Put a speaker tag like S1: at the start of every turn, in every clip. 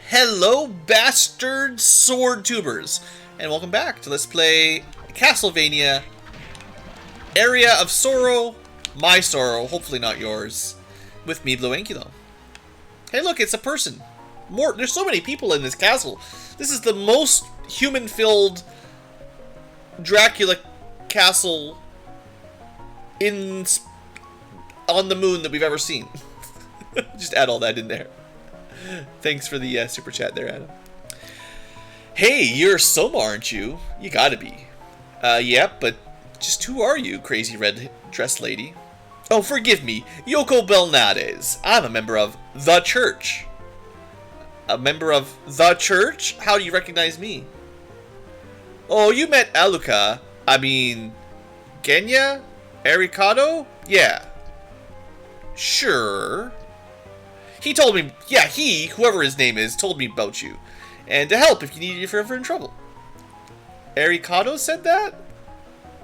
S1: Hello, bastard sword tubers, and welcome back to Let's Play Castlevania Aria of Sorrow, my sorrow, hopefully not yours, with me, BlueAnkylo. Hey look, it's a person. There's so many people in this castle. This is the most human-filled Dracula castle on the moon that we've ever seen. Just add all that in there. Thanks for the super chat there, Adam. Hey, you're Soma, aren't you? You gotta be. Yep, but just who are you, crazy red dress lady? Oh, forgive me, Yoko Belnades. I'm a member of the church. A member of the church? How do you recognize me? Oh, you met Aluka. I mean, Genya? Aricado? Yeah. Sure. He told me, yeah, whoever his name is, told me about you. And to help if you needed if you're ever in trouble. Aricado said that?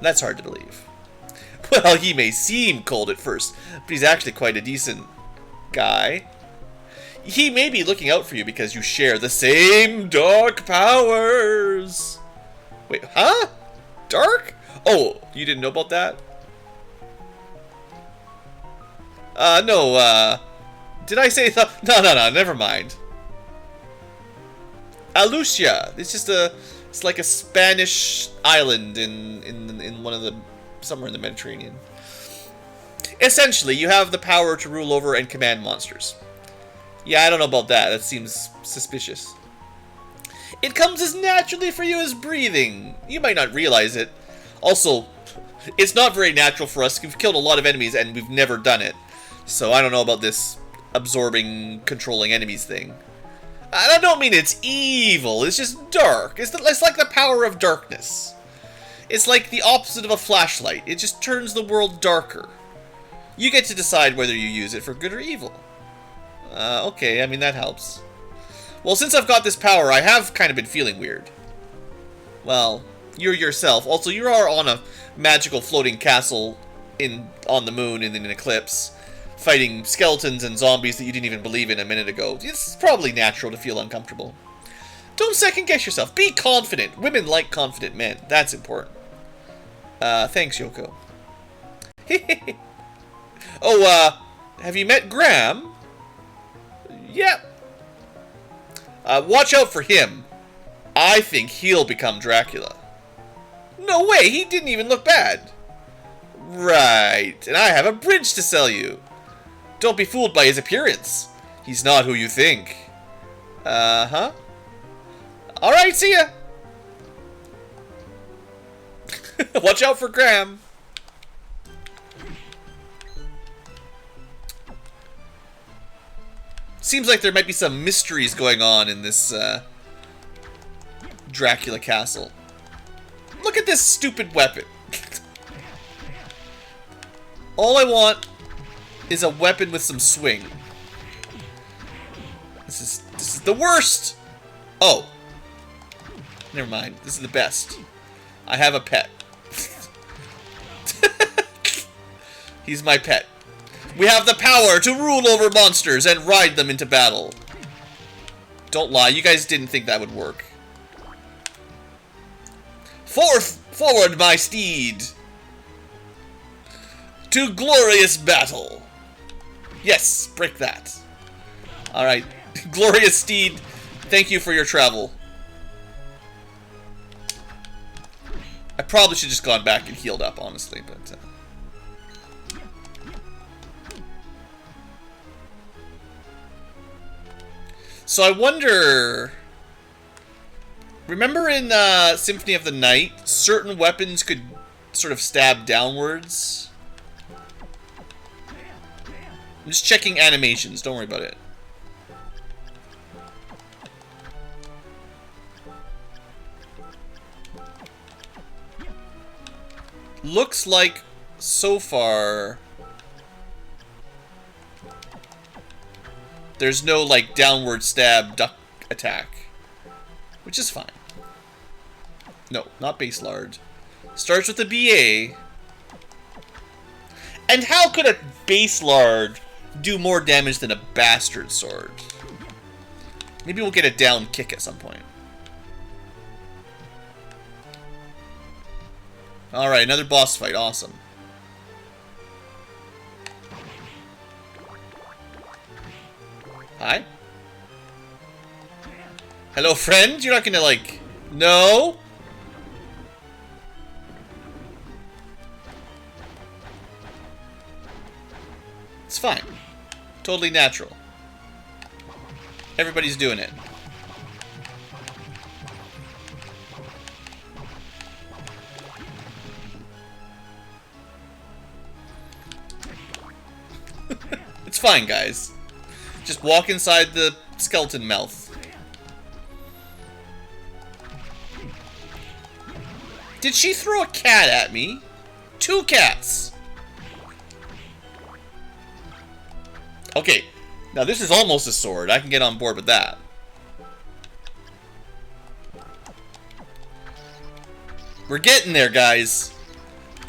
S1: That's hard to believe. Well, he may seem cold at first, but he's actually quite a decent guy. He may be looking out for you because you share the same dark powers. Wait, huh? Dark? Oh, you didn't know about that? No, did I say no, never mind. Alucia. It's like a Spanish island in one of the, somewhere in the Mediterranean. Essentially, you have the power to rule over and command monsters. Yeah, I don't know about that. That seems suspicious. It comes as naturally for you as breathing. You might not realize it. Also, it's not very natural for us. We've killed a lot of enemies and we've never done it. So I don't know about this absorbing, controlling enemies thing. I don't mean it's evil, it's just dark. It's like the power of darkness. It's like the opposite of a flashlight. It just turns the world darker. You get to decide whether you use it for good or evil. Okay, I mean that helps. Well, since I've got this power, I have kind of been feeling weird. Well, you're yourself. Also, you are on a magical floating castle on the moon in an eclipse, fighting skeletons and zombies that you didn't even believe in a minute ago. It's probably natural to feel uncomfortable. Don't second guess yourself. Be confident. Women like confident men. That's important. Thanks, Yoko. Oh, have you met Graham? Yep. Watch out for him. I think he'll become Dracula. No way, he didn't even look bad. Right, and I have a bridge to sell you. Don't be fooled by his appearance. He's not who you think. Uh-huh. Alright, see ya. Watch out for Graham. Seems like there might be some mysteries going on in this Dracula castle. Look at this stupid weapon. All I want is a weapon with some swing. This is the worst. Oh, never mind. This is the best. I have a pet. He's my pet. We have the power to rule over monsters and ride them into battle. Don't lie, you guys didn't think that would work. Forward, my steed! To glorious battle! Yes, break that. Alright, glorious steed, thank you for your travel. I probably should have just gone back and healed up, honestly, but... So I wonder... Remember in Symphony of the Night, certain weapons could sort of stab downwards? I'm just checking animations, don't worry about it. Looks like, so far, there's no, like, downward stab duck attack. Which is fine. No, not base lard. Starts with a BA. And how could a base lard do more damage than a bastard sword? Maybe we'll get a down kick at some point. Alright, another boss fight. Awesome. Hi? Hello, friend? You're not gonna, like... No? It's fine. Totally natural. Everybody's doing it. It's fine, guys. Just walk inside the skeleton mouth. Did she throw a cat at me? 2 cats! Okay, now this is almost a sword. I can get on board with that. We're getting there, guys.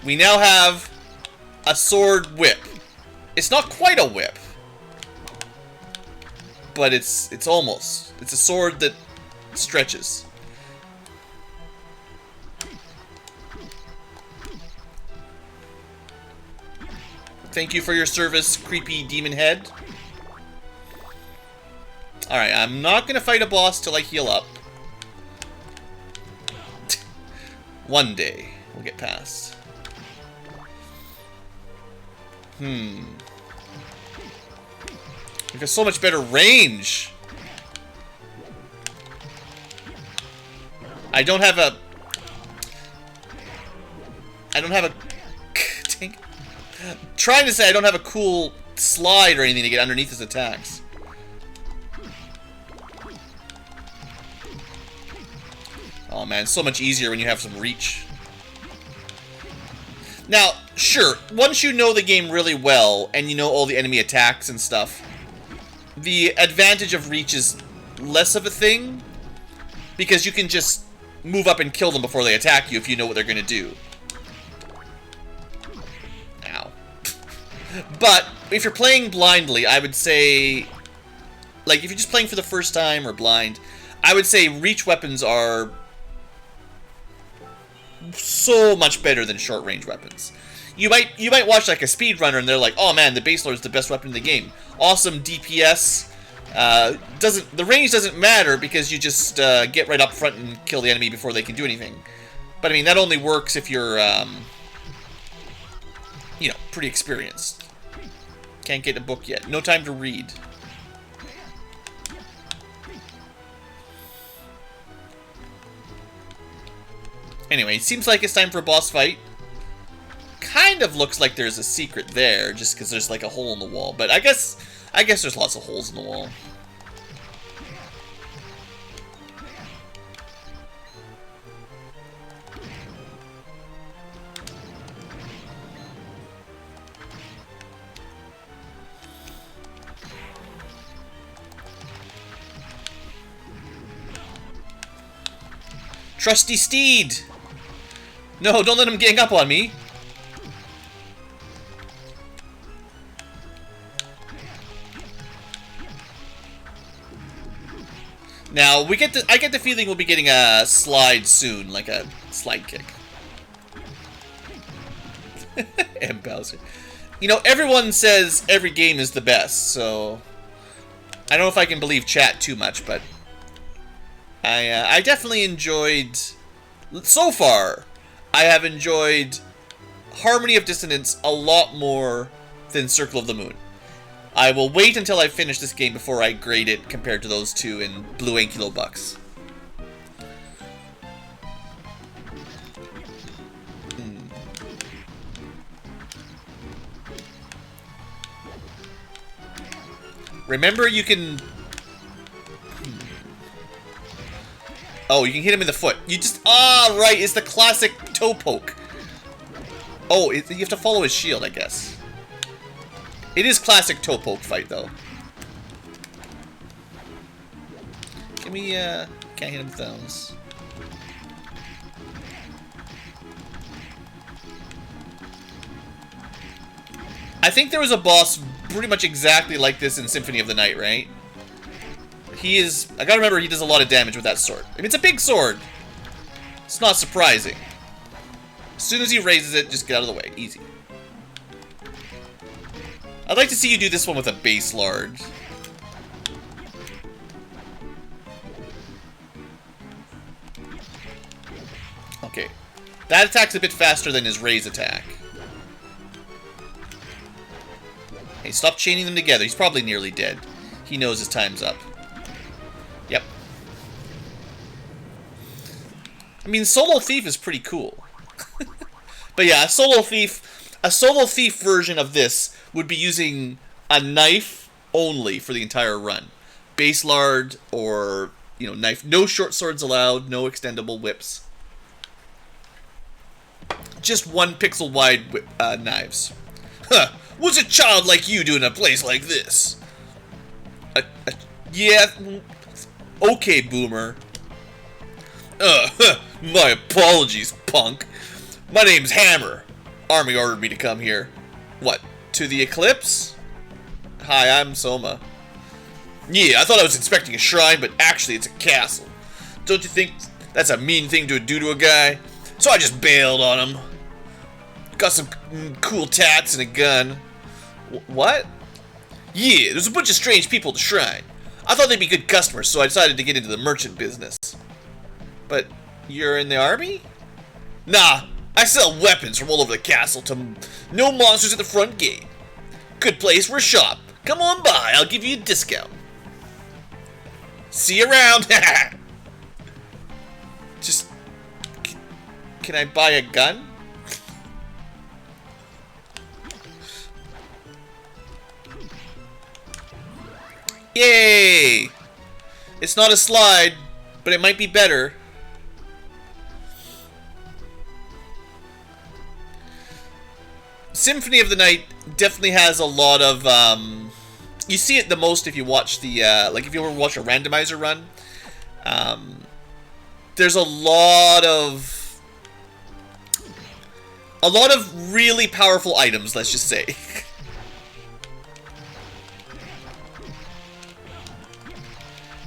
S1: We now have a sword whip. It's not quite a whip. But it's almost. It's a sword that stretches. Thank you for your service, creepy demon head. Alright, I'm not gonna fight a boss till I heal up. One day, we'll get past. We've got so much better range. I don't have a... Dang. I'm trying to say I don't have a cool slide or anything to get underneath his attacks. Oh man, it's so much easier when you have some reach. Now, sure, once you know the game really well, and you know all the enemy attacks and stuff, the advantage of reach is less of a thing, because you can just move up and kill them before they attack you if you know what they're going to do. Ow. But, if you're playing blindly, I would say, like, if you're just playing for the first time or blind, I would say reach weapons are so much better than short-range weapons. You might watch like a speedrunner and they're like, oh man, the base load is the best weapon in the game. Awesome DPS. The range doesn't matter because you just get right up front and kill the enemy before they can do anything. But I mean, that only works if you're, you know, pretty experienced. Can't get a book yet. No time to read. Anyway, it seems like it's time for a boss fight. Kind of looks like there's a secret there, just because there's like a hole in the wall. But I guess there's lots of holes in the wall. Trusty steed! No, don't let him gang up on me. Now, I get the feeling we'll be getting a slide soon, like a slide kick. And Bowser. You know, everyone says every game is the best, so I don't know if I can believe chat too much, but I definitely enjoyed, so far, I have enjoyed Harmony of Dissonance a lot more than Circle of the Moon. I will wait until I finish this game before I grade it compared to those two in BlueAnkylo bucks. Remember, you can... Oh, you can hit him in the foot. You just... Ah, right, it's the classic toe poke. Oh, you have to follow his shield, I guess. It is classic toe poke fight, though. Give me, can't hit him with those. I think there was a boss pretty much exactly like this in Symphony of the Night, right? he is... I gotta remember, he does a lot of damage with that sword. I mean, it's a big sword. It's not surprising. As soon as he raises it, just get out of the way. Easy. I'd like to see you do this one with a base large. Okay. That attack's a bit faster than his raise attack. Hey, stop chaining them together. He's probably nearly dead. He knows his time's up. Yep. I mean, Solo Thief is pretty cool. But yeah, a Solo Thief version of this would be using a knife only for the entire run. Base lard or, you know, knife. No short swords allowed, no extendable whips. Just 1 pixel wide knives. Huh, what's a child like you do in a place like this? Yeah, okay, boomer. My apologies, punk. My name's Hammer. Army ordered me to come here. What, to the Eclipse? Hi, I'm Soma. Yeah, I thought I was inspecting a shrine, but actually it's a castle. Don't you think that's a mean thing to do to a guy? So I just bailed on him. Got some cool tats and a gun. What? Yeah, there's a bunch of strange people at the shrine. I thought they'd be good customers, so I decided to get into the merchant business. But you're in the army? Nah, I sell weapons from all over the castle to no monsters at the front gate. Good place for a shop. Come on by, I'll give you a discount. See you around. Just... Can I buy a gun? Yay! It's not a slide, but it might be better. Symphony of the Night definitely has a lot of, you see it the most if you watch the, like if you ever watch a randomizer run. There's a lot of really powerful items, let's just say.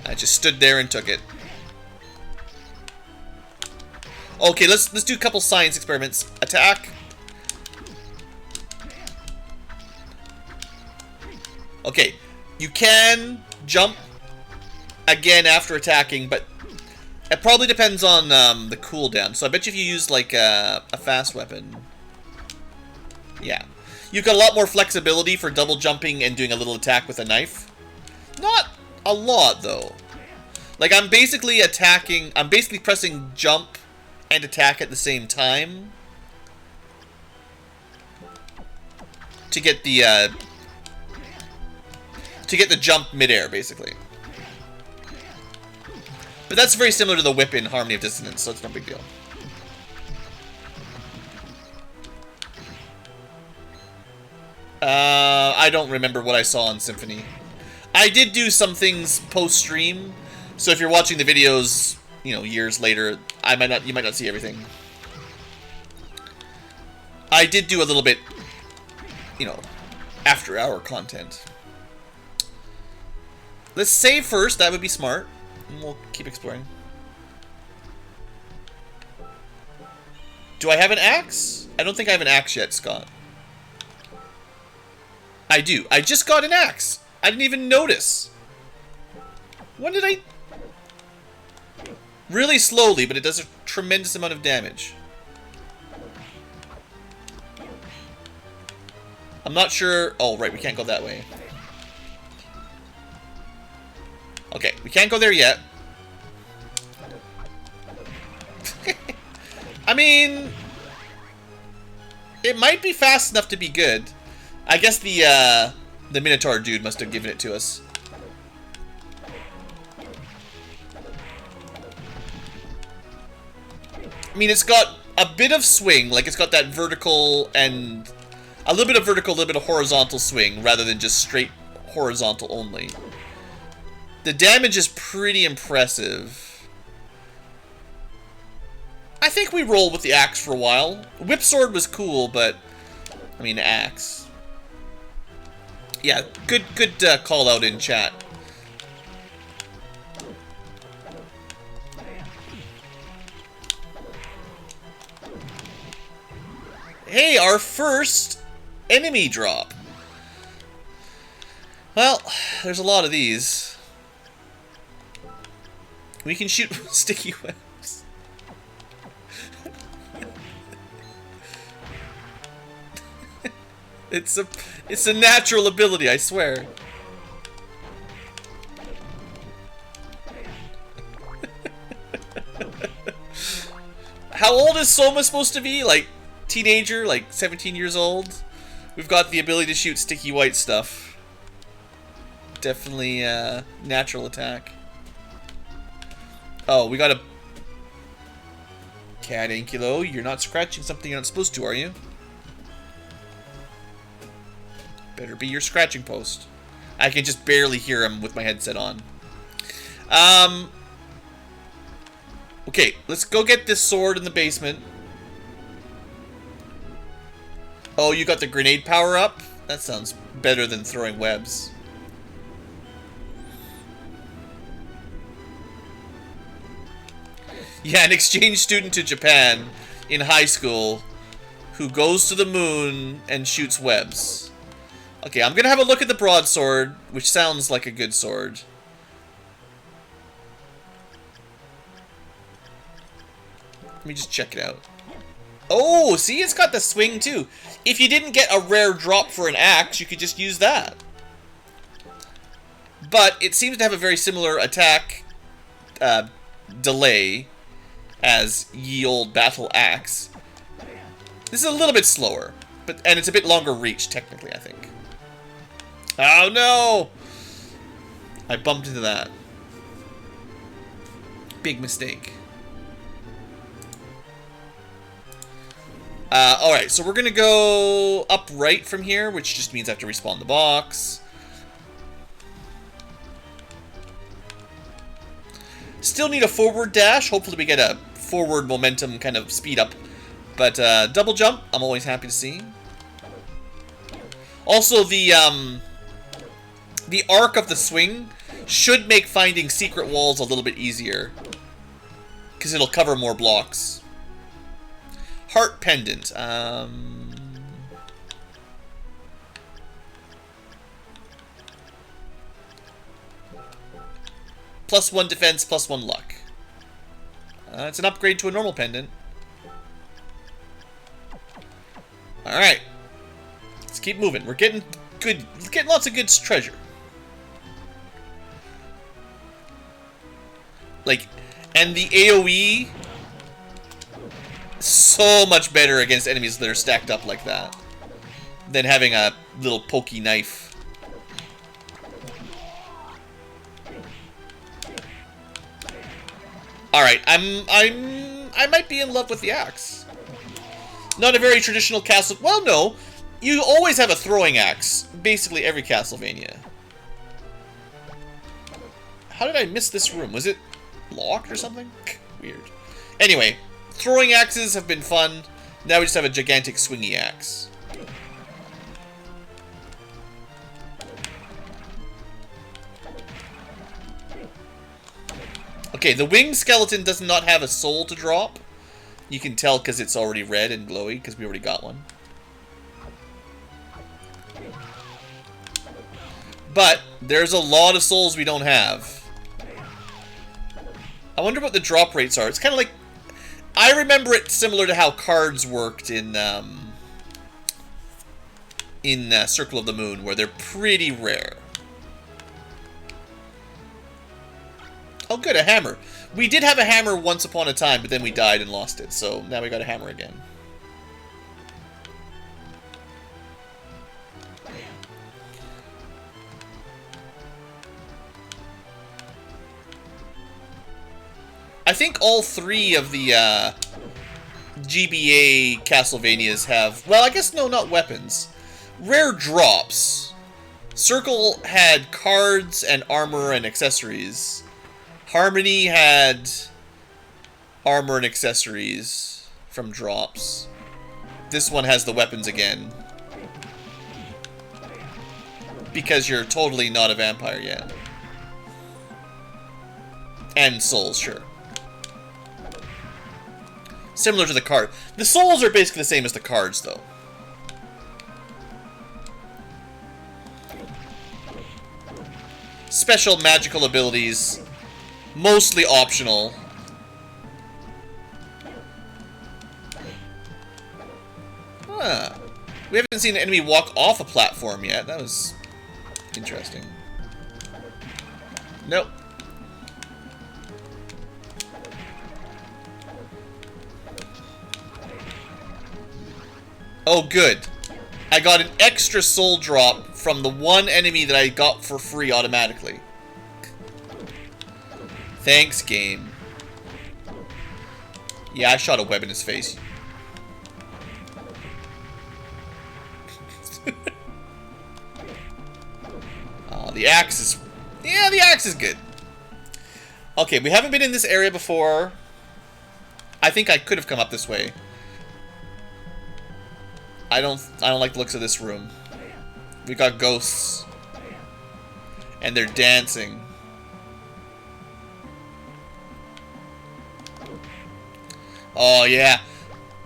S1: I just stood there and took it. Okay, let's do a couple science experiments. Attack. Okay, you can jump again after attacking, but it probably depends on the cooldown. So I bet you if you use like a fast weapon, yeah, you've got a lot more flexibility for double jumping and doing a little attack with a knife. Not a lot though. Like I'm basically pressing jump and attack at the same time to get the jump midair, basically. But that's very similar to the whip in Harmony of Dissonance, so it's no big deal. I don't remember what I saw on Symphony. I did do some things post-stream, so if you're watching the videos, you know, years later, you might not see everything. I did do a little bit, you know, after-hour content. Let's save first, that would be smart. And we'll keep exploring. Do I have an axe? I don't think I have an axe yet, Scott. I do. I just got an axe. I didn't even notice. When did I... Really slowly, but it does a tremendous amount of damage. I'm not sure... Oh, right, we can't go that way. Okay, we can't go there yet. I mean... It might be fast enough to be good. I guess the Minotaur dude must have given it to us. I mean, it's got a bit of swing. Like, it's got that vertical and... A little bit of vertical, a little bit of horizontal swing, rather than just straight horizontal only. The damage is pretty impressive. I think we roll with the axe for a while. Whip sword was cool, but... I mean, axe. Yeah, good call out in chat. hey, our first enemy drop. Well, there's a lot of these. We can shoot sticky webs. It's a natural ability, I swear. How old is Soma supposed to be? Like, teenager? Like, 17 years old? We've got the ability to shoot sticky white stuff. Definitely, natural attack. Oh, we got a... BlueAnkylo, you're not scratching something you're not supposed to, are you? Better be your scratching post. I can just barely hear him with my headset on. Okay, let's go get this sword in the basement. Oh, you got the grenade power up? That sounds better than throwing webs. Yeah, an exchange student to Japan in high school who goes to the moon and shoots webs. Okay, I'm gonna have a look at the broadsword, which sounds like a good sword. Let me just check it out. Oh, see, it's got the swing too. If you didn't get a rare drop for an axe, you could just use that. But it seems to have a very similar attack delay as ye old battle axe. This is a little bit slower, and it's a bit longer reach technically, I think. Oh no! I bumped into that. Big mistake. Alright, so we're gonna go up right from here, which just means I have to respawn the box. Still need a forward dash. Hopefully we get a forward momentum kind of speed up. But double jump, I'm always happy to see. Also, the arc of the swing should make finding secret walls a little bit easier, because it'll cover more blocks. Heart pendant. +1 defense, +1 luck. It's an upgrade to a normal pendant. Alright. Let's keep moving. We're getting good. We're getting lots of good treasure. Like, and the AoE, so much better against enemies that are stacked up like that than having a little pokey knife. Alright, I might be in love with the axe. Not a very traditional castle. Well, no. You always have a throwing axe. Basically every Castlevania. How did I miss this room? Was it locked or something? Weird. Anyway, throwing axes have been fun. Now we just have a gigantic swingy axe. Okay, the winged skeleton does not have a soul to drop. You can tell because it's already red and glowy, because we already got one. But there's a lot of souls we don't have. I wonder what the drop rates are. It's kind of like... I remember it similar to how cards worked in Circle of the Moon, where they're pretty rare. Oh good, a hammer. We did have a hammer once upon a time, but then we died and lost it, so now we got a hammer again. I think all three of the GBA Castlevanias have... Well, I guess no, not weapons. Rare drops. Circle had cards and armor and accessories. Harmony had armor and accessories from drops. This one has the weapons again. Because you're totally not a vampire yet. And souls, sure. Similar to the card. The souls are basically the same as the cards, though. Special magical abilities. Mostly optional. Huh. We haven't seen an enemy walk off a platform yet. That was interesting. Nope. Oh, good. I got an extra soul drop from the one enemy that I got for free automatically. Thanks, game. Yeah, I shot a web in his face. Oh, the axe is... Yeah, the axe is good. Okay, we haven't been in this area before. I think I could have come up this way. I don't like the looks of this room. We got ghosts. And they're dancing. Oh, yeah.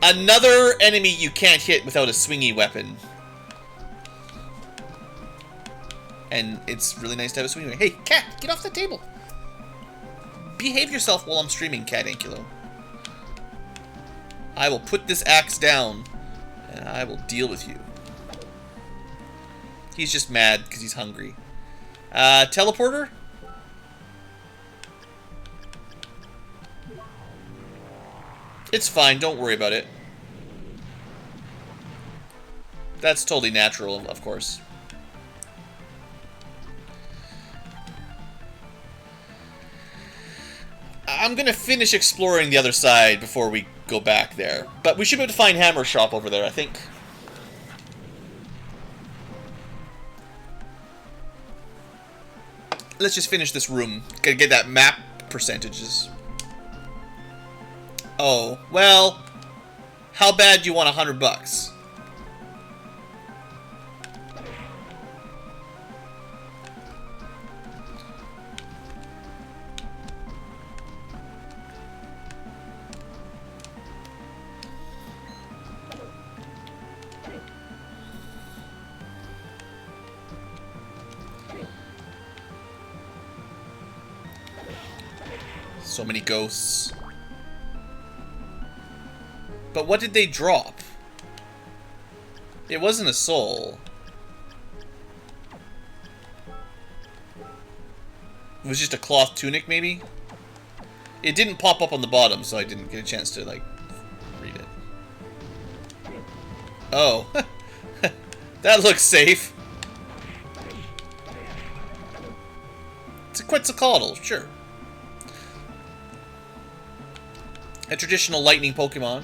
S1: Another enemy you can't hit without a swingy weapon. And it's really nice to have a swingy weapon. Hey, cat, get off the table. Behave yourself while I'm streaming, BlueAnkylo. I will put this axe down. And I will deal with you. He's just mad because he's hungry. Teleporter? It's fine, don't worry about it. That's totally natural, of course. I'm gonna finish exploring the other side before we go back there. But we should be able to find Hammer Shop over there, I think. Let's just finish this room. Gotta get that map percentages. Oh, well, how bad do you want $100? So many ghosts. But what did they drop? It wasn't a soul. It was just a cloth tunic, maybe? It didn't pop up on the bottom, so I didn't get a chance to, like, read it. Oh. That looks safe. It's a Quetzalcoatl, sure. A traditional lightning Pokemon.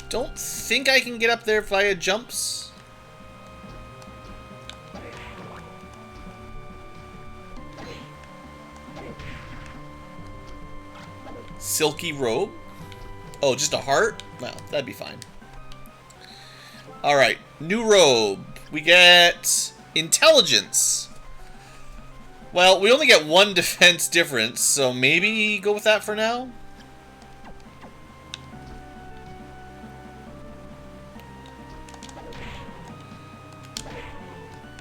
S1: Don't think I can get up there via jumps. Silky robe? Oh, just a heart? Well, that'd be fine. Alright, new robe. We get intelligence. Well, we only get one defense difference, so maybe go with that for now?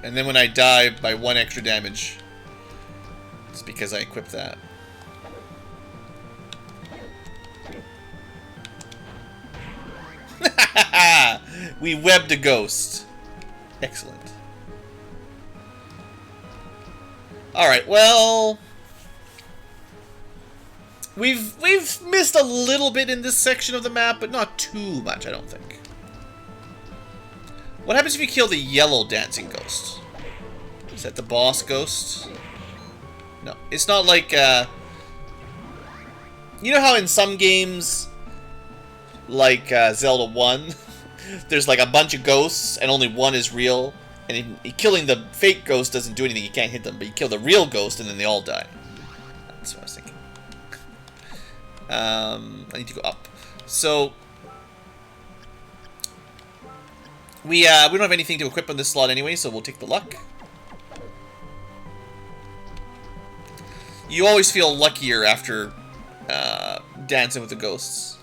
S1: And then when I die by 1 extra damage, it's because I equipped that. We webbed a ghost. Excellent. Alright, well... We've missed a little bit in this section of the map, but not too much, I don't think. What happens if you kill the yellow dancing ghost? Is that the boss ghost? No, it's not like, you know how in some games, like Zelda 1, there's like a bunch of ghosts and only one is real? And killing the fake ghost doesn't do anything, you can't hit them, but you kill the real ghost and then they all die. That's what I was thinking. I need to go up. So... We don't have anything to equip on this slot anyway, so we'll take the luck. You always feel luckier after dancing with the ghosts.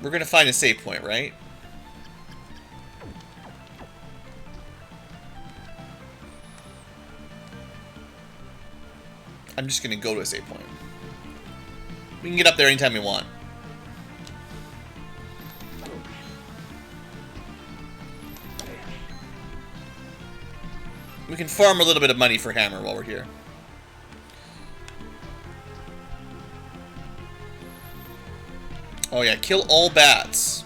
S1: We're gonna find a save point, right? I'm just gonna go to a save point. We can get up there anytime we want. We can farm a little bit of money for hammer while we're here. Oh yeah, kill all bats.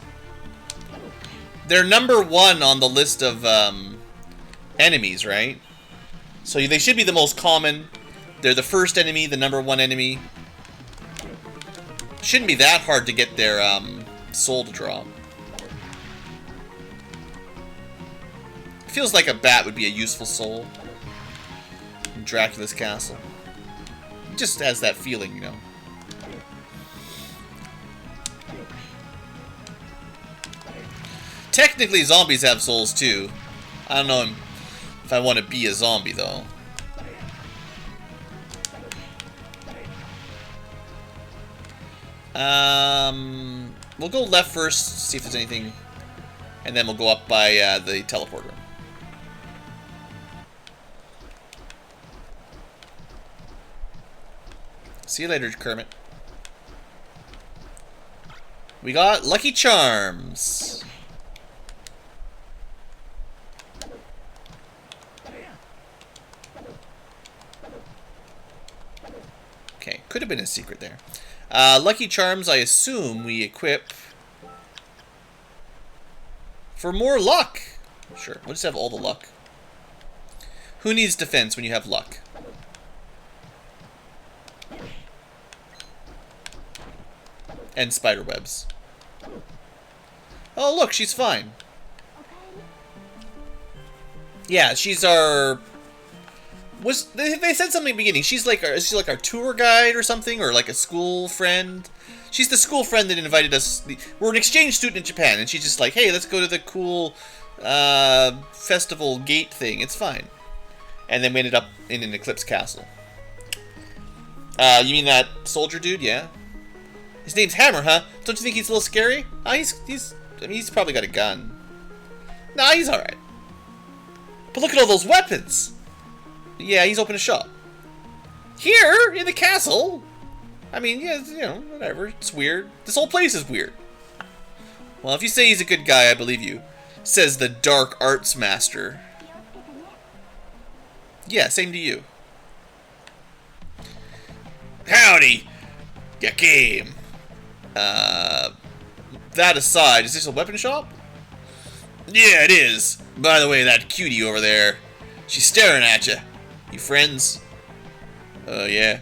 S1: They're #1 on the list of enemies, right? So they should be the most common. They're the first enemy, the #1 enemy. Shouldn't be that hard to get their soul to drop. Feels like a bat would be a useful soul in Dracula's castle. It just has that feeling, you know. Technically, zombies have souls too. I don't know if I want to be a zombie though. We'll go left first, see if there's anything, and then we'll go up by the teleporter. See you later, Kermit. We got Lucky Charms. Okay, could have been a secret there. Lucky Charms, I assume we equip for more luck. Sure, we'll just have all the luck. Who needs defense when you have luck? And spider webs. Oh, look, she's fine. Yeah, she's our... They said something in the beginning. She's like our tour guide or something, or like a school friend. She's the school friend that invited us. We're an exchange student in Japan, and she's just like, hey, let's go to the cool festival gate thing. It's fine. And then we ended up in an Eclipse Castle. You mean that soldier dude? Yeah. His name's Hammer, huh? Don't you think he's a little scary? I mean, he's probably got a gun. Nah, he's all right. But look at all those weapons. Yeah, he's opened a shop. Here, in the castle? I mean, yeah, you know, whatever. It's weird. This whole place is weird. Well, if you say he's a good guy, I believe you. Says the Dark Arts Master. Yeah, same to you. Howdy! You came. That aside, is this a weapon shop? Yeah, it is. By the way, that cutie over there, she's staring at you. You friends? Yeah.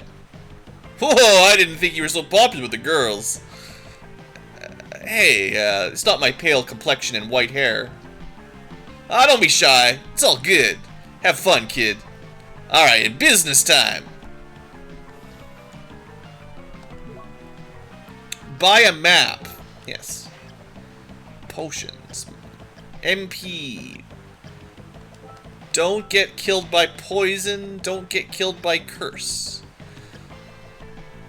S1: Whoa, I didn't think you were so popular with the girls. Hey, it's not my pale complexion and white hair. Ah, don't be shy. It's all good. Have fun, kid. Alright, business time. Buy a map. Yes. Potions. MP. Don't get killed by poison. Don't get killed by curse.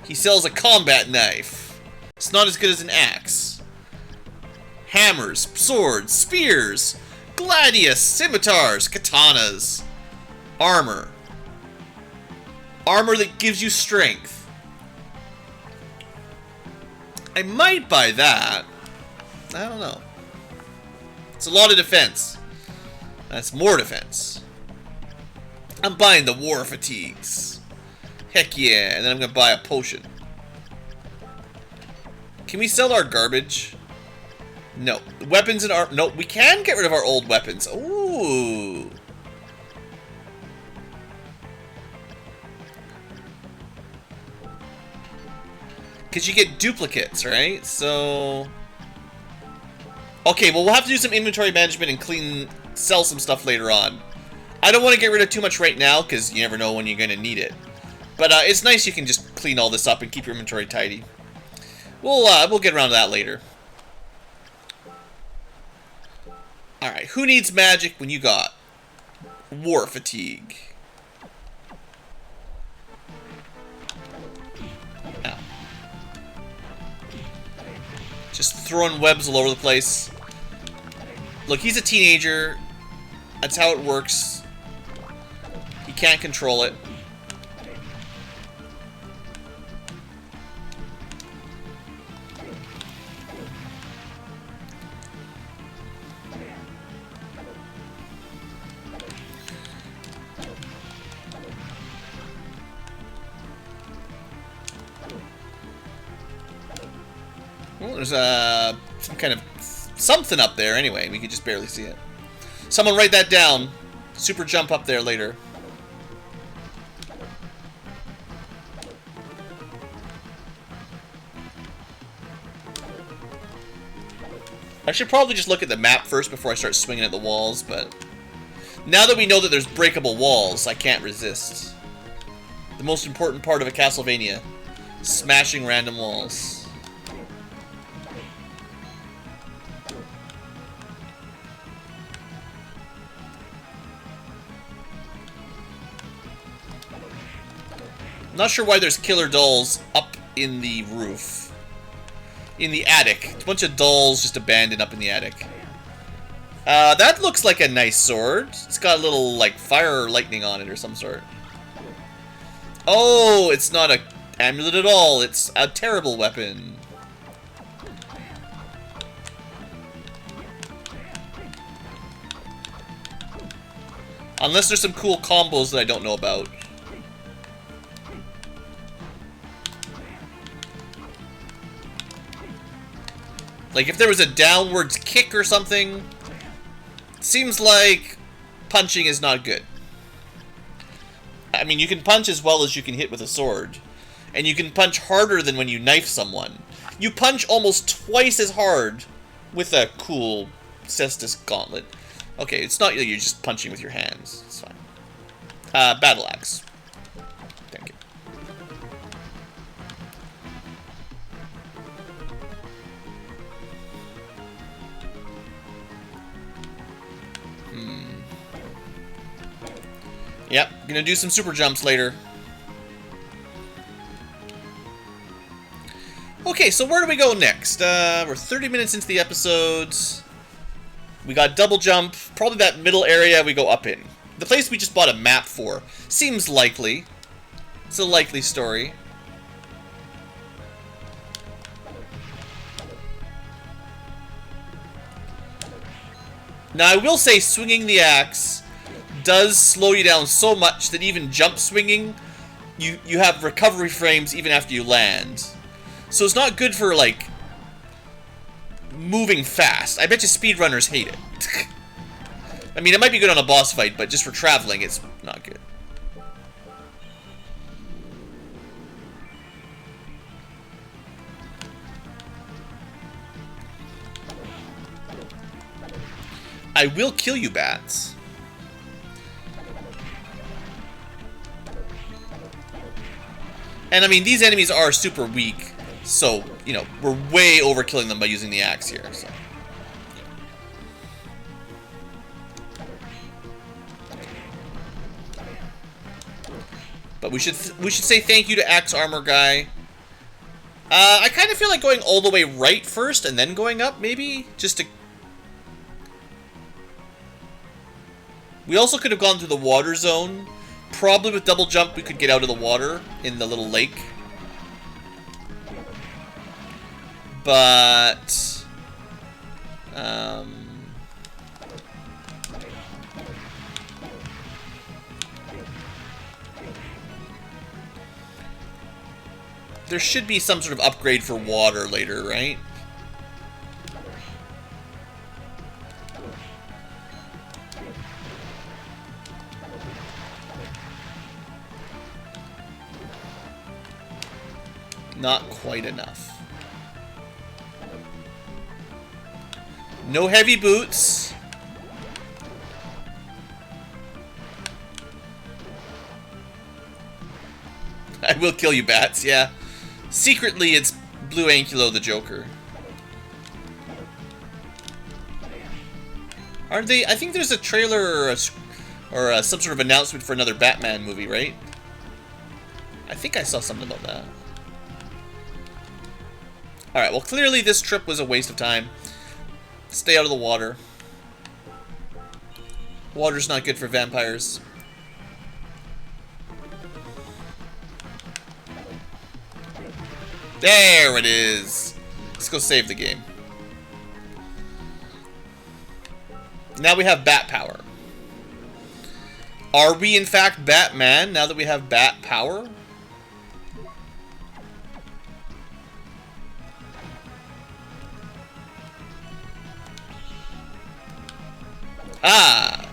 S1: He sells a combat knife. It's not as good as an axe. Hammers, swords, spears, gladius, scimitars, katanas. Armor. Armor that gives you strength. I might buy that. I don't know. It's a lot of defense. That's more defense. I'm buying the war fatigues. Heck yeah, and then I'm gonna buy a potion. Can we sell our garbage? No. Weapons and armor. No, we can get rid of our old weapons. Ooh. Because you get duplicates, right? So... Okay, well, we'll have to do some inventory management and sell some stuff later on. I don't want to get rid of too much right now, because you never know when you're going to need it. But it's nice you can just clean all this up and keep your inventory tidy. We'll get around to that later. Alright, who needs magic when you got war fatigue? Ow. Just throwing webs all over the place. Look, he's a teenager. That's how it works. He can't control it. Well, there's some kind of something up there anyway. We could just barely see it. Someone write that down. Super jump up there later. I should probably just look at the map first before I start swinging at the walls, but now that we know that there's breakable walls, I can't resist. The most important part of a Castlevania. Smashing random walls. Not sure why there's killer dolls up in the roof. In the attic. It's a bunch of dolls just abandoned up in the attic. That looks like a nice sword. It's got a little, like, fire or lightning on it or some sort. Oh, it's not a amulet at all. It's a terrible weapon. Unless there's some cool combos that I don't know about. Like, if there was a downwards kick or something, seems like punching is not good. I mean, you can punch as well as you can hit with a sword. And you can punch harder than when you knife someone. You punch almost twice as hard with a cool Cestus gauntlet. Okay, it's not that you're just punching with your hands. It's fine. Battle axe. Thank you. Yep, gonna do some super jumps later. Okay, so where do we go next? We're 30 minutes into the episodes. We got double jump. Probably that middle area we go up in. The place we just bought a map for. Seems likely. It's a likely story. Now, I will say swinging the axe does slow you down so much that even jump swinging, you have recovery frames even after you land. So it's not good for, like, moving fast. I bet you speedrunners hate it. I mean, it might be good on a boss fight, but just for traveling, it's not good. I will kill you, bats. And I mean, these enemies are super weak, so, you know, we're way overkilling them by using the axe here, so. But we should say thank you to Axe Armor Guy. I kind of feel like going all the way right first and then going up, maybe? Just to... We also could have gone through the water zone. Probably with double jump we could get out of the water in the little lake. But... there should be some sort of upgrade for water later, right? Not quite enough. No heavy boots. I will kill you, bats, yeah. Secretly, it's BlueAnkylo the Joker. Aren't they? I think there's a trailer or some sort of announcement for another Batman movie, right? I think I saw something about that. Alright, well, clearly this trip was a waste of time. Stay out of the water. Water's not good for vampires. There it is. Let's go save the game. Now we have bat power. Are we in fact Batman now that we have bat power? Ah!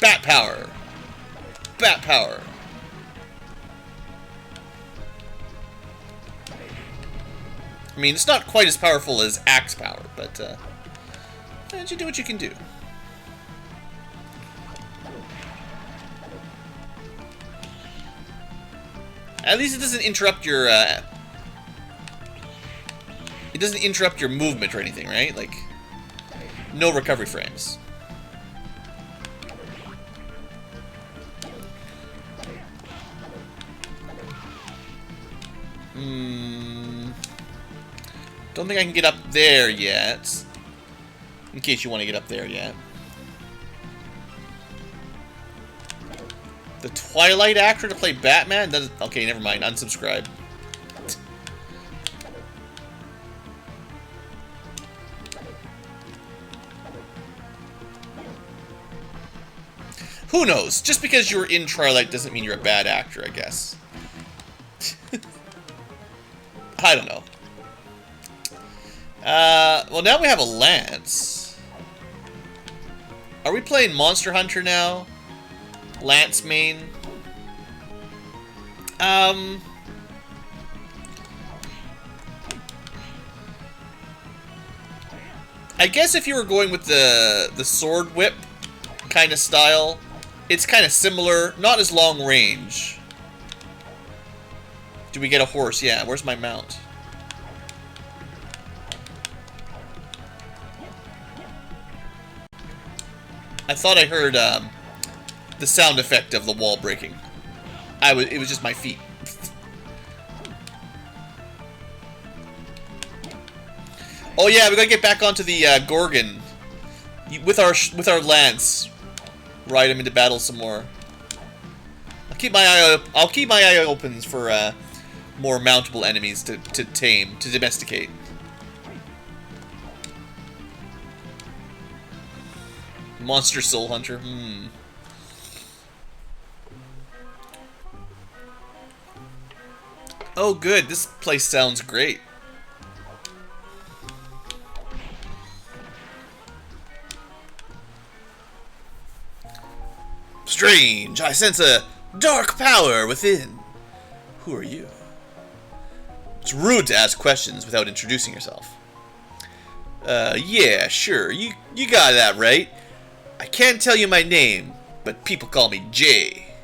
S1: Bat power. Bat power. I mean, it's not quite as powerful as axe power, but you do what you can do. At least it doesn't interrupt your it doesn't interrupt your movement or anything, right? Like, no recovery frames. Don't think I can get up there yet. In case you want to get up there yet. The Twilight actor to play Batman? That is, okay, never mind. Unsubscribe. Who knows? Just because you're in Twilight doesn't mean you're a bad actor, I guess. I don't know. Well, now we have a lance. Are we playing Monster Hunter now? Lance main? I guess if you were going with the sword whip kind of style, it's kind of similar, not as long range. Do we get a horse? Yeah, where's my mount? I thought I heard the sound effect of the wall breaking. It was just my feet. Oh yeah, we gotta get back onto the Gorgon with our lance. Ride him into battle some more. I'll keep my eye open for more mountable enemies to tame, to domesticate. Monster Soul Hunter. Oh, good. This place sounds great. Strange. I sense a dark power within. Who are you? It's rude to ask questions without introducing yourself. Yeah, sure. You got that right. I can't tell you my name, but people call me Jay.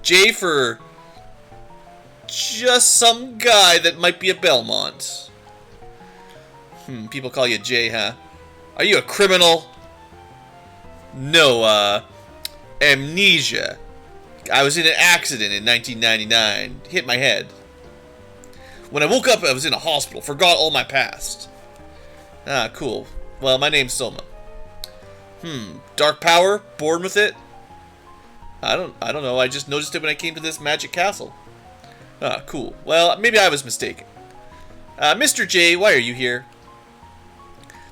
S1: Jay for just some guy that might be a Belmont. People call you Jay, huh? Are you a criminal? No, amnesia. I was in an accident in 1999. Hit my head. When I woke up, I was in a hospital. Forgot all my past. Ah, cool. Well, my name's Soma. Dark power? Born with it? I don't know. I just noticed it when I came to this magic castle. Ah, cool. Well, maybe I was mistaken. Mr. J, why are you here?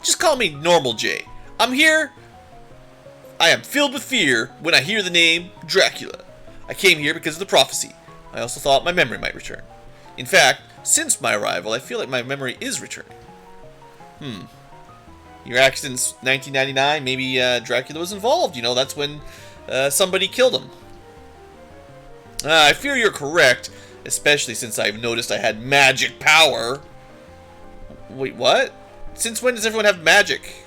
S1: Just call me Normal J. I'm here. I am filled with fear when I hear the name Dracula. I came here because of the prophecy. I also thought my memory might return. In fact, since my arrival, I feel like my memory is returning. Your accident's 1999, maybe Dracula was involved. You know, that's when somebody killed him. I fear you're correct, especially since I've noticed I had magic power. Wait, what? Since when does everyone have magic?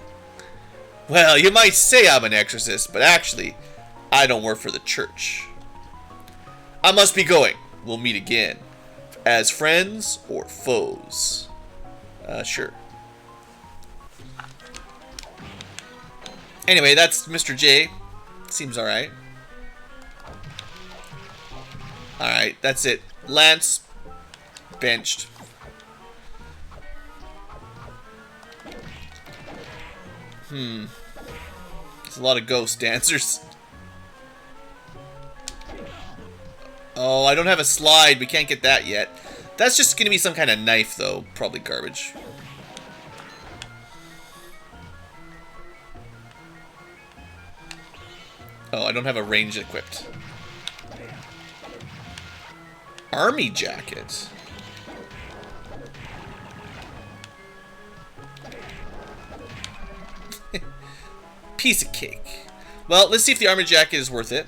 S1: Well, you might say I'm an exorcist, but actually, I don't work for the church. I must be going. we'll meet again. As friends or foes. Sure. Anyway, that's Mr. J. Seems alright. Alright, that's it. Lance, benched. There's a lot of ghost dancers. Oh, I don't have a slide. We can't get that yet. That's just gonna be some kind of knife, though. Probably garbage. Oh, I don't have a range equipped. Army jacket. Piece of cake. Well, let's see if the armor jacket is worth it.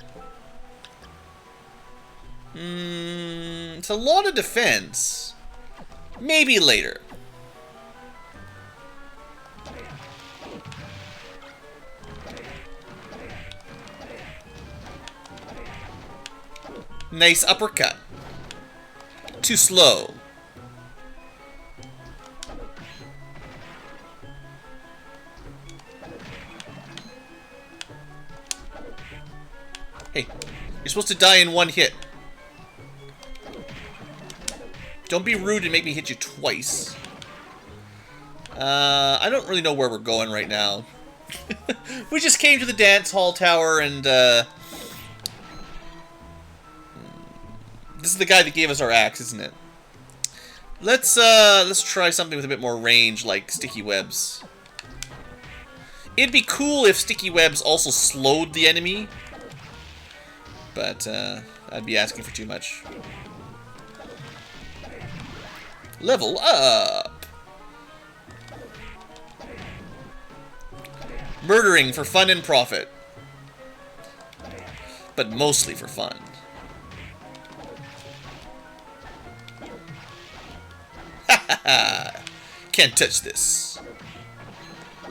S1: It's a lot of defense. Maybe later. Nice uppercut. Too slow. Hey, you're supposed to die in one hit. Don't be rude and make me hit you twice. I don't really know where we're going right now. We just came to the dance hall tower and, this is the guy that gave us our axe, isn't it? Let's try something with a bit more range, like sticky webs. It'd be cool if sticky webs also slowed the enemy. But, I'd be asking for too much. Level up! Murdering for fun and profit. But mostly for fun. Ha ha ha! Can't touch this. I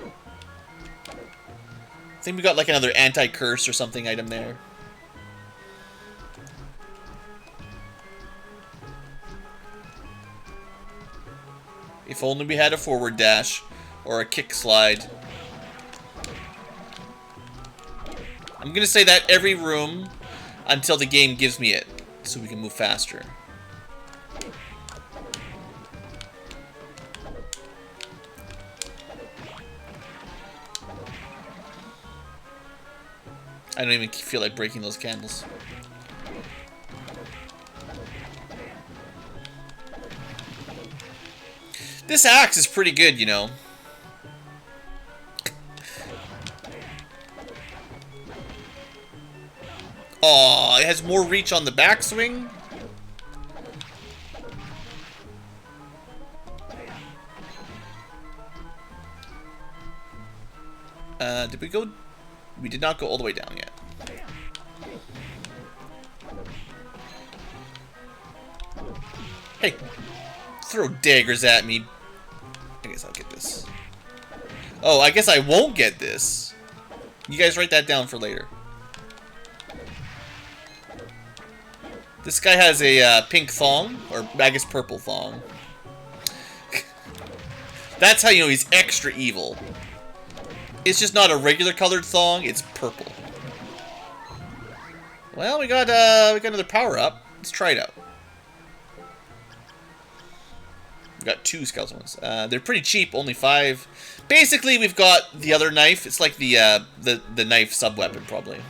S1: think we got like another anti-curse or something item there. If only we had a forward dash or a kick slide. I'm gonna say that every room until the game gives me it, so we can move faster. I don't even feel like breaking those candles. This axe is pretty good, you know. Aw, it has more reach on the backswing. Did we go? We did not go all the way down yet. Hey, throw daggers at me. I guess I'll get this. Oh, I guess I won't get this. You guys write that down for later. This guy has a pink thong, or I guess purple thong. That's how you know he's extra evil. It's just not a regular colored thong, it's purple. Well, we got another power up. Let's try it out. We got 2 skeletons. They're pretty cheap, only 5. Basically, we've got the other knife. It's like the knife sub-weapon, probably.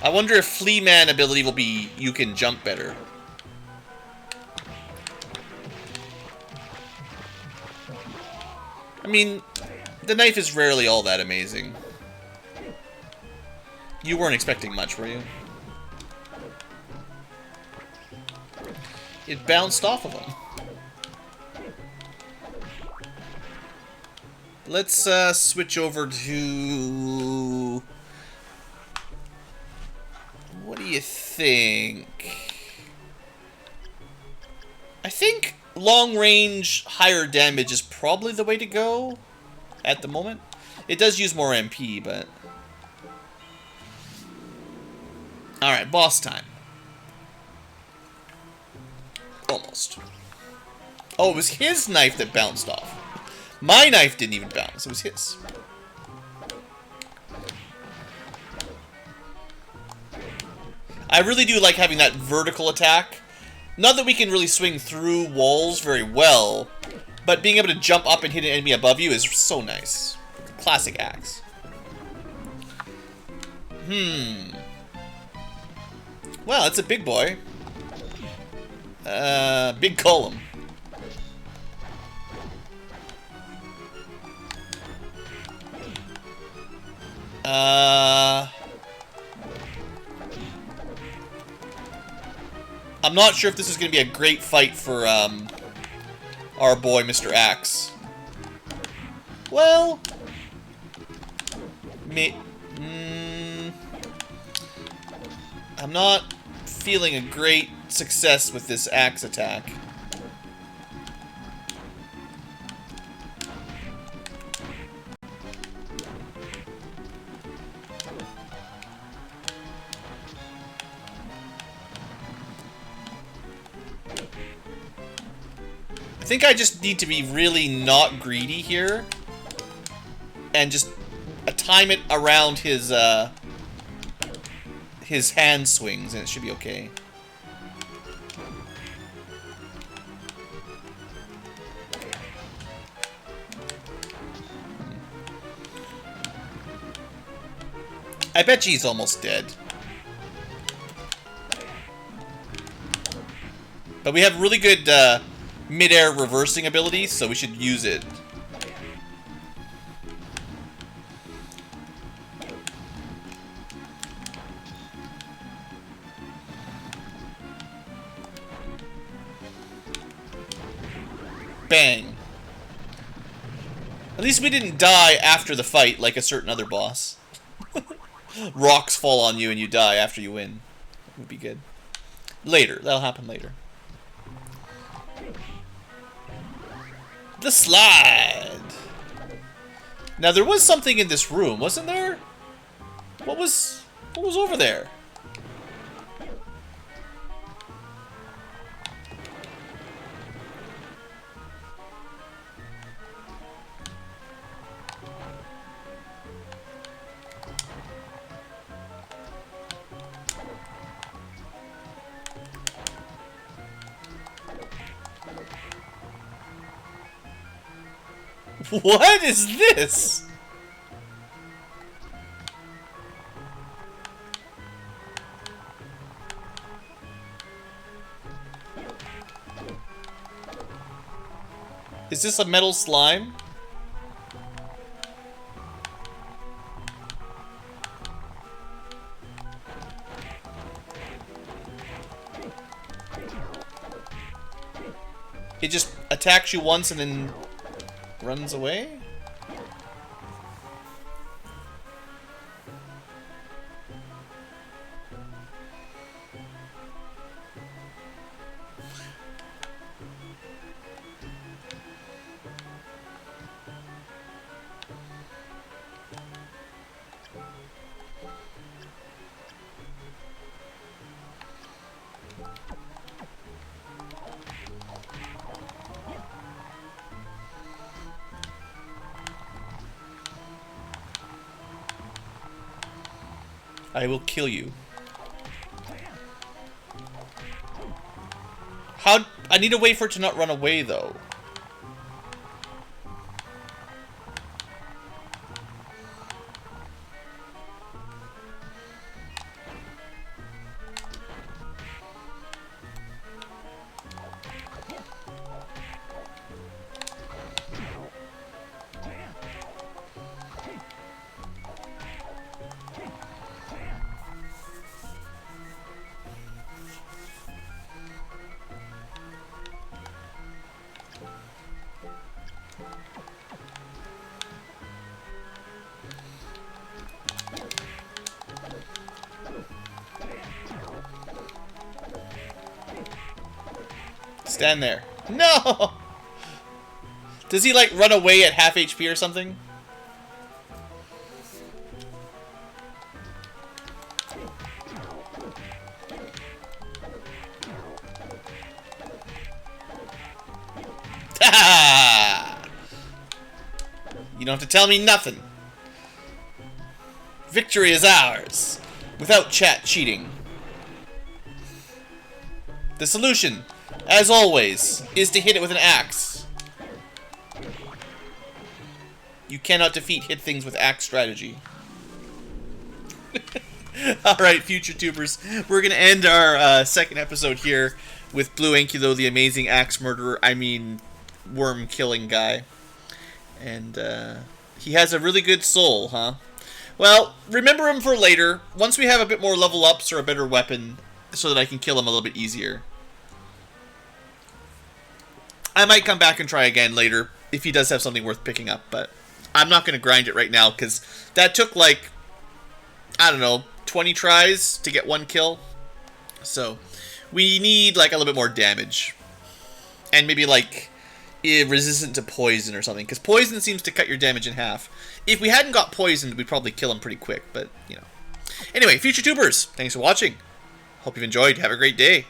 S1: I wonder if Flea Man ability will be you can jump better. I mean, the knife is rarely all that amazing. You weren't expecting much, were you? It bounced off of him. Let's switch over to... What do you think? I think long range, higher damage is probably the way to go at the moment. It does use more MP, but... Alright, boss time. Almost. Oh, it was his knife that bounced off. My knife didn't even bounce. It was his. I really do like having that vertical attack. Not that we can really swing through walls very well, but being able to jump up and hit an enemy above you is so nice. Classic axe. Wow, that's a big boy. Big column. I'm not sure if this is going to be a great fight for, our boy, Mr. Axe. Well... I'm not feeling a great success with this axe attack. I think I just need to be really not greedy here and just time it around his hand swings, and it should be okay. I bet he's almost dead. But we have really good mid-air reversing abilities, so we should use it. Bang. At least we didn't die after the fight like a certain other boss. Rocks fall on you and you die after you win. That would be good. Later. That'll happen later. The slide. Now there was something in this room, wasn't there? What was over there? What is this? Is this a metal slime? It just attacks you once and then runs away? I will kill you. How? I need a way for it to not run away, though. Stand there. No! Does he, like, run away at half HP or something? You don't have to tell me nothing. Victory is ours, without chat cheating. The solution, as always, is to hit it with an axe. You cannot defeat hit things with axe strategy. Alright, future tubers, we're going to end our second episode here with BlueAnkylo, the amazing axe murderer, worm killing guy. And he has a really good soul, huh? Well, remember him for later, once we have a bit more level ups or a better weapon, so that I can kill him a little bit easier. I might come back and try again later, if he does have something worth picking up, but I'm not going to grind it right now, because that took like, I don't know, 20 tries to get one kill. So, we need like a little bit more damage. And maybe like, resistant to poison or something, because poison seems to cut your damage in half. If we hadn't got poisoned, we'd probably kill him pretty quick, but, you know. Anyway, future tubers, thanks for watching. Hope you've enjoyed. Have a great day.